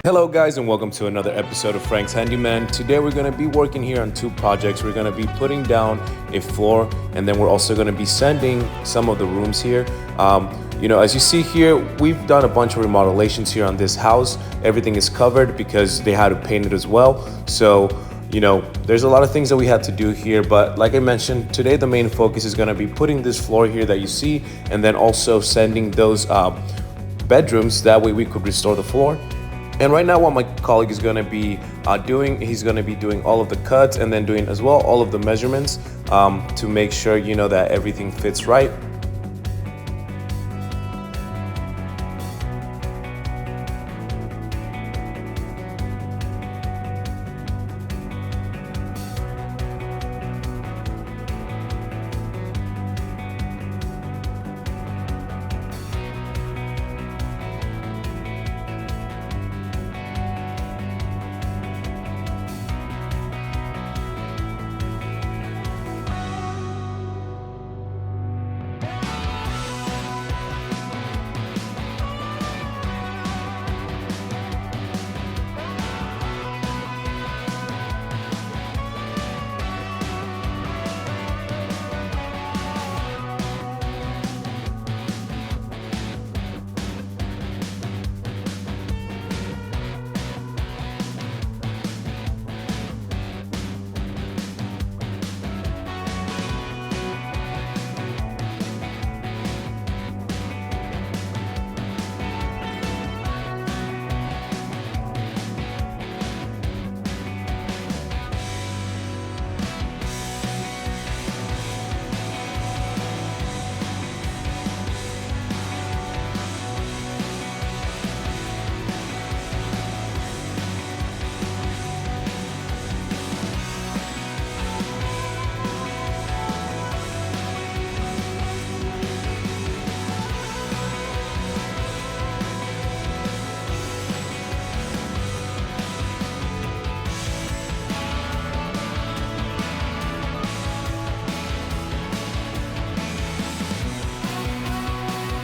Hello guys and welcome to another episode of Frank's Handyman. Today we're going to be working here on two projects. We're going to be putting down a floor and then we're also going to be sanding some of the rooms here. As you see here, we've done a bunch of remodelations here on this house. Everything is covered because they had to paint it as well. So, there's a lot of things that we had to do here, but like I mentioned, today the main focus is going to be putting this floor here that you see and then also sanding those bedrooms. That way we could restore the floor. And right now what my colleague is going to be doing, he's going to be doing all of the cuts and then doing as well all of the measurements to make sure that everything fits right.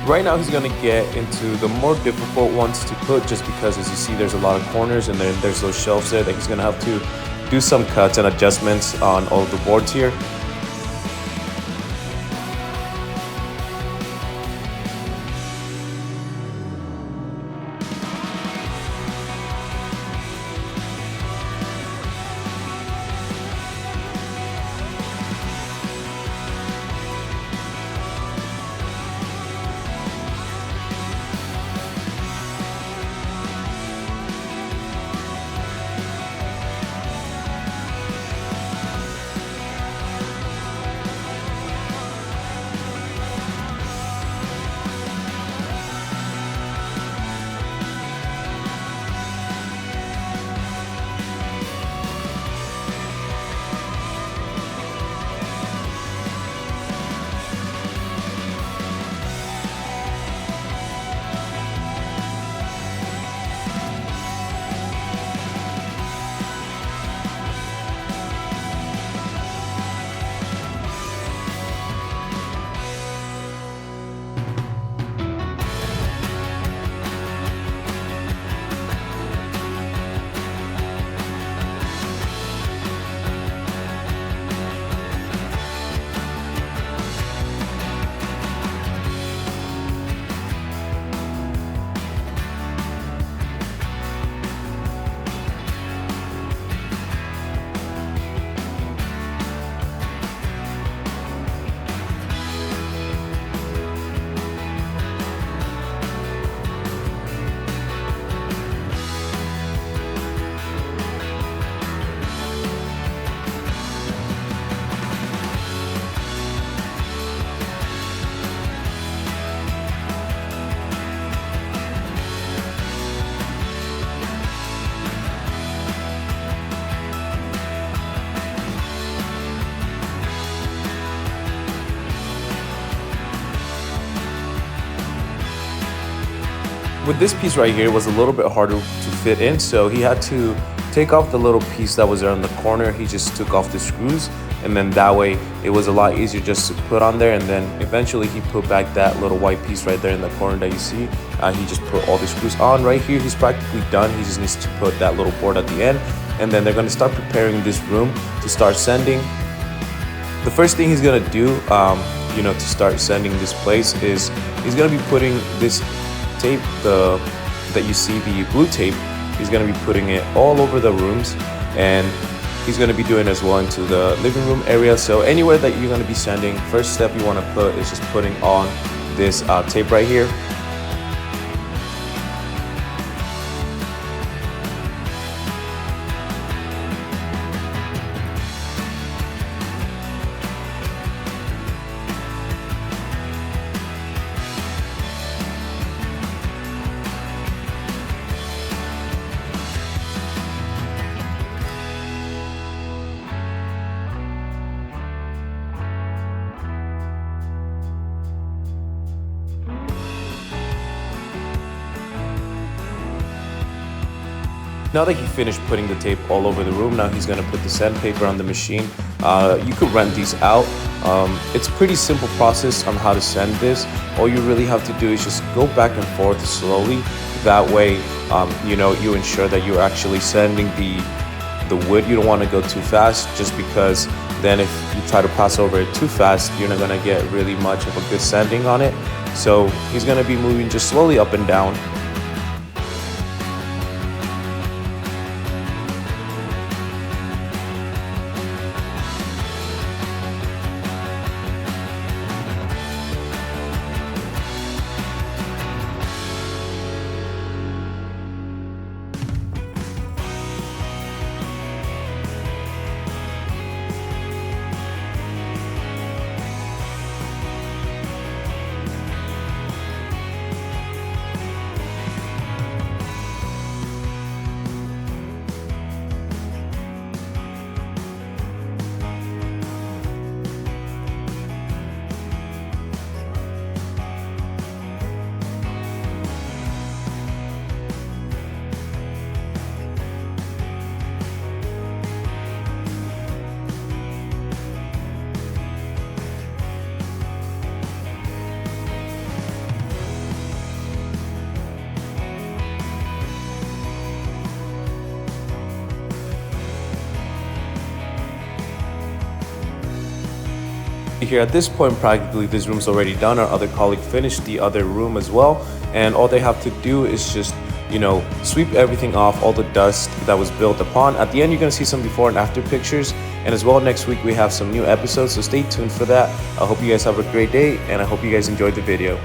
Right now he's going to get into the more difficult ones to put, just because as you see there's a lot of corners and then there's those shelves there that he's going to have to do some cuts and adjustments on all of the boards here. With this piece right here, it was a little bit harder to fit in, so he had to take off the little piece that was there in the corner. He just took off the screws and then that way it was a lot easier just to put on there. And then eventually he put back that little white piece right there in the corner that you see. He just put all the screws on. Right here he's practically done. He just needs to put that little board at the end, and then they're going to start preparing this room to start sanding. The first thing he's going to do to start sanding this place is he's going to be putting this tape, that you see, the blue tape. He's going to be putting it all over the rooms, and he's going to be doing as well into the living room area. So anywhere that you're going to be sanding, first step you want to put is just putting on this tape right here. Now that he finished putting the tape all over the room, now he's going to put the sandpaper on the machine. You could rent these out. It's a pretty simple process on how to sand this. All you really have to do is just go back and forth slowly. That way, you ensure that you're actually sanding the wood. You don't want to go too fast, just because then if you try to pass over it too fast, you're not going to get really much of a good sanding on it. So he's going to be moving just slowly up and down. Here at this point, practically this room's already done. Our other colleague finished the other room as well, and all they have to do is just sweep everything off, all the dust that was built upon. At the end, you're going to see some before and after pictures, and as well next week we have some new episodes, so stay tuned for that. I hope you guys have a great day, and I hope you guys enjoyed the video.